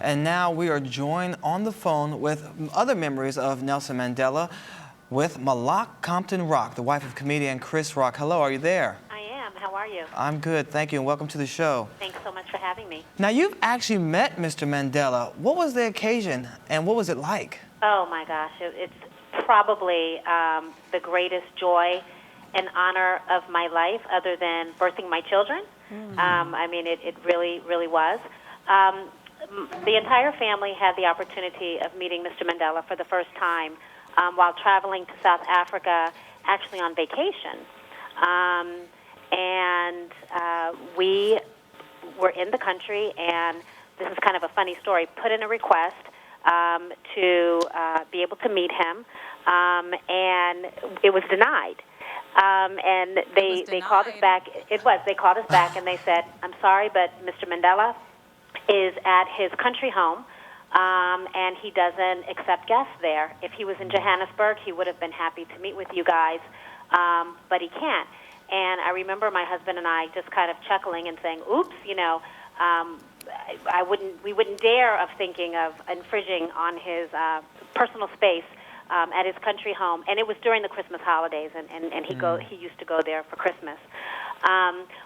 And now we are joined on the phone with other memories of Nelson Mandela with Malaak Compton-Rock, the wife of comedian Chris Rock. Hello, are you there? I am. How are you? I'm good, thank you, and welcome to the show. Thanks so much for having me. Now, you've actually met Mr. Mandela. What was the occasion, and what was it like? Oh, my gosh. It's probably the greatest joy and honor of my life, other than birthing my children. I mean, it really, really was. The entire family had the opportunity of meeting Mr. Mandela for the first time while traveling to South Africa, actually on vacation. We were in the country, and this is kind of a funny story, put in a request to be able to meet him, and it was denied. And they called us back. They called us back, and they said, "I'm sorry, but Mr. Mandela is at his country home, and he doesn't accept guests there. If he was in Johannesburg, he would have been happy to meet with you guys, but he can't." And I remember my husband and I just kind of chuckling and saying, "Oops, you know, we wouldn't dare of thinking of infringing on his personal space at his country home." And it was during the Christmas holidays, and he used to go there for Christmas.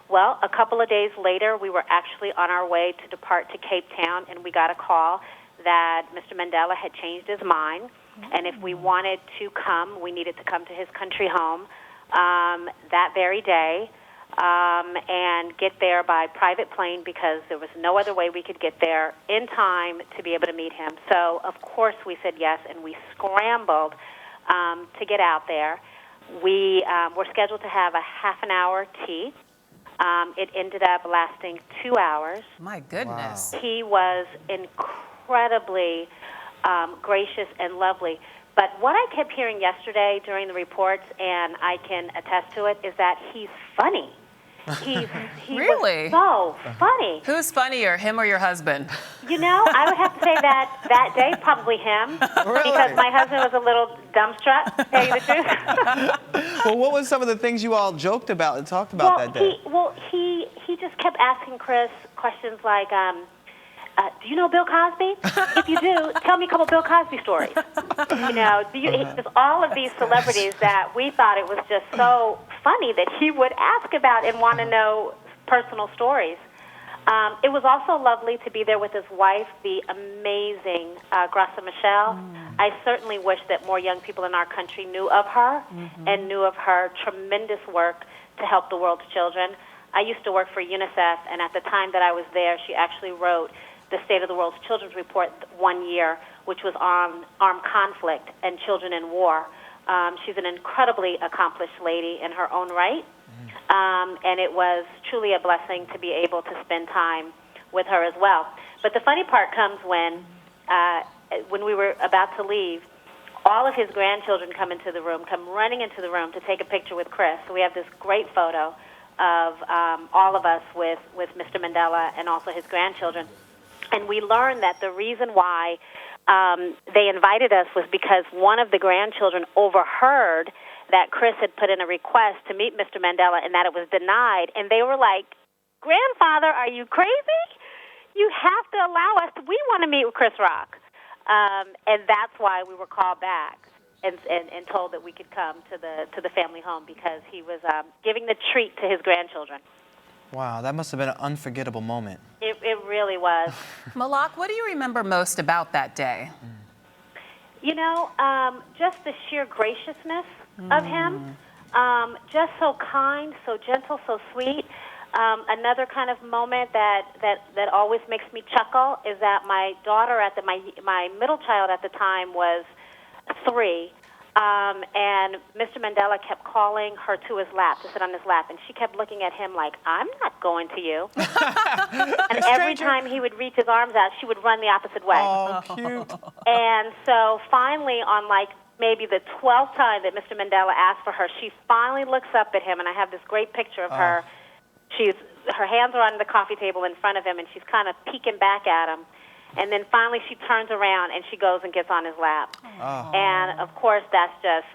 Well, a couple of days later, we were actually on our way to depart to Cape Town, and we got a call that Mr. Mandela had changed his mind, and if we wanted to come, we needed to come to his country home that very day and get there by private plane, because there was no other way we could get there in time to be able to meet him. So, of course, we said yes, and we scrambled to get out there. We were scheduled to have a half-an-hour tea. It ended up lasting 2 hours. My goodness. Wow. He was incredibly gracious and lovely. But what I kept hearing yesterday during the reports, and I can attest to it, is that he's funny. He Really? was so funny. Who's funnier, him or your husband? You know, I would have to say that day, probably him, because my husband was a little dumbstruck, to tell you the truth. Well, what was some of the things you all joked about and talked about that day? He just kept asking Chris questions like, do you know Bill Cosby? If you do, tell me a couple Bill Cosby stories. You know, just all of these celebrities that we thought it was just so funny that he would ask about and want to know personal stories. It was also lovely to be there with his wife, the amazing Graça Michelle. I certainly wish that more young people in our country knew of her and knew of her tremendous work to help the world's children. I used to work for UNICEF, and at the time that I was there, she actually wrote the State of the World's Children's Report one year, which was on armed conflict and children in war. She's an incredibly accomplished lady in her own right, and it was truly a blessing to be able to spend time with her as well. But the funny part comes when we were about to leave, all of his grandchildren come running into the room to take a picture with Chris. So we have this great photo of all of us with Mr. Mandela and also his grandchildren. And we learned that the reason why they invited us was because one of the grandchildren overheard that Chris had put in a request to meet Mr. Mandela and that it was denied. And they were like, "Grandfather, are you crazy? You have to allow us. We want to meet with Chris Rock." And that's why we were called back and told that we could come to the family home, because he was giving the treat to his grandchildren. Wow, that must have been an unforgettable moment. It really was. Malaak, what do you remember most about that day? You know, just the sheer graciousness of him. Just so kind, so gentle, so sweet. Another kind of moment that always makes me chuckle is that my daughter my middle child at the time was 3. And Mr. Mandela kept calling her to his lap, to sit on his lap, and she kept looking at him like, "I'm not going to you." And every time he would reach his arms out, she would run the opposite way. Oh, cute. And so finally, on like maybe the 12th time that Mr. Mandela asked for her, she finally looks up at him, and I have this great picture of her. Her hands are on the coffee table in front of him, and she's kind of peeking back at him. And then finally she turns around and she goes and gets on his lap. Oh. And, of course, that's just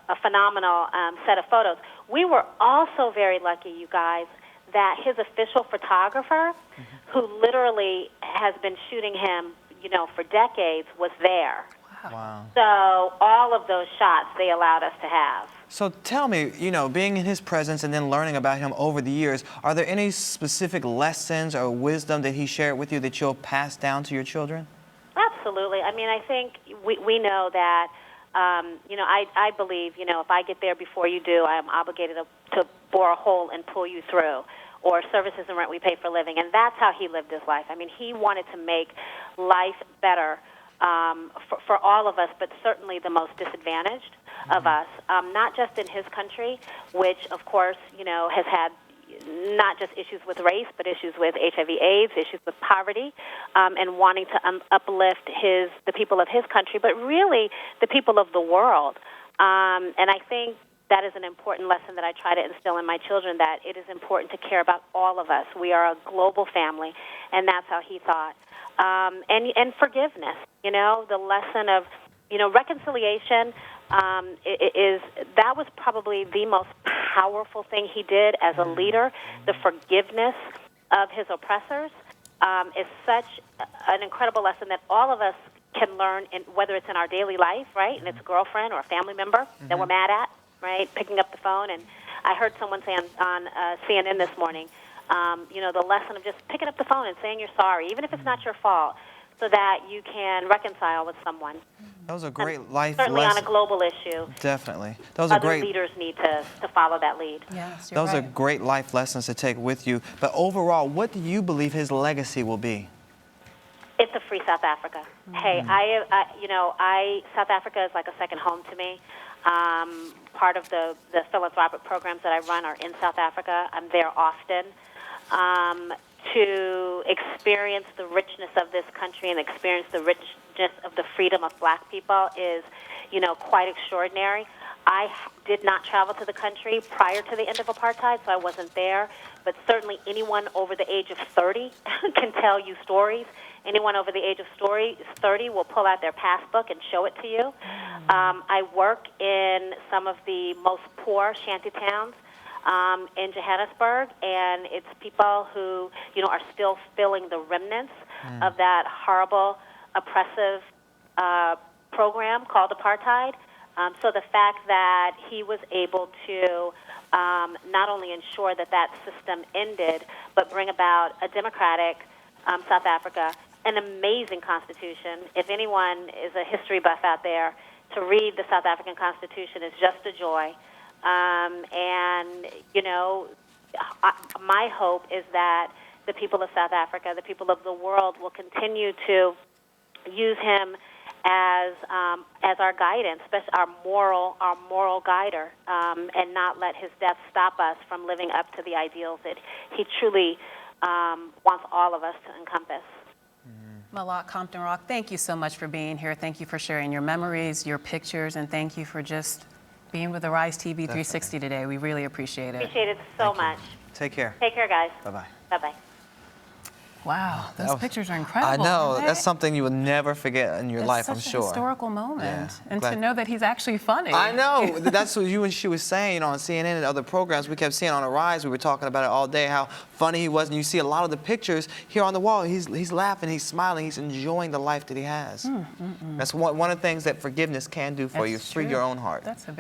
a phenomenal set of photos. We were also very lucky, you guys, that his official photographer, who literally has been shooting him for decades was there. Wow. So all of those shots they allowed us to have. So tell me, being in his presence and then learning about him over the years, are there any specific lessons or wisdom that he shared with you that you'll pass down to your children? Absolutely. I mean, I think we know that, I believe, if I get there before you do, I am obligated to bore a hole and pull you through, or services and rent we pay for living. And that's how he lived his life. I mean, he wanted to make life better for all of us, but certainly the most disadvantaged of us, not just in his country, which, of course, has had not just issues with race, but issues with HIV/AIDS, issues with poverty, and wanting to uplift the people of his country, but really the people of the world. And I think that is an important lesson that I try to instill in my children, that it is important to care about all of us. We are a global family, and that's how he thought. And forgiveness, the lesson of, reconciliation that was probably the most powerful thing he did as a leader. The forgiveness of his oppressors is such an incredible lesson that all of us can learn, whether it's in our daily life, right, and it's a girlfriend or a family member that we're mad at, right, picking up the phone. And I heard someone say on CNN this morning, the lesson of just picking up the phone and saying you're sorry, even if it's not your fault, so that you can reconcile with someone. Those are great life certainly lessons. on a global issue. Definitely. Those are great. Other leaders need to follow that lead. Yes, Those are great life lessons to take with you. But overall, what do you believe his legacy will be? It's a free South Africa. Hey, South Africa is like a second home to me. Part of the philanthropic programs that I run are in South Africa. I'm there often. To experience the richness of this country and experience the richness of the freedom of black people is, quite extraordinary. I did not travel to the country prior to the end of apartheid, so I wasn't there. But certainly anyone over the age of 30 can tell you stories. Anyone over the age of 30 will pull out their passbook and show it to you. I work in some of the most poor shanty towns in Johannesburg, and it's people who, are still feeling the remnants of that horrible, oppressive program called apartheid. So the fact that he was able to not only ensure that system ended, but bring about a democratic South Africa, an amazing constitution. If anyone is a history buff out there, to read the South African Constitution is just a joy. My hope is that the people of South Africa, the people of the world, will continue to use him as our guidance, especially our moral guider, and not let his death stop us from living up to the ideals that he truly wants all of us to encompass. Malaak Compton-Rock, thank you so much for being here. Thank you for sharing your memories, your pictures, and thank you for just being with the Rise TV 360 today. We really appreciate it. Appreciate it so much. Take care. Take care, guys. Bye-bye. Bye-bye. Wow, those pictures are incredible. I know. Aren't they? That's something you will never forget in your life, I'm It's such sure. a historical moment. Yeah, And glad- to know that he's actually funny. I know. That's what you and she was saying on CNN and other programs. We kept seeing on Arise. We were talking about it all day, how funny he was. And you see a lot of the pictures here on the wall. He's laughing, he's smiling, he's enjoying the life that he has. That's one of the things that forgiveness can do for you, free your own heart. That's a very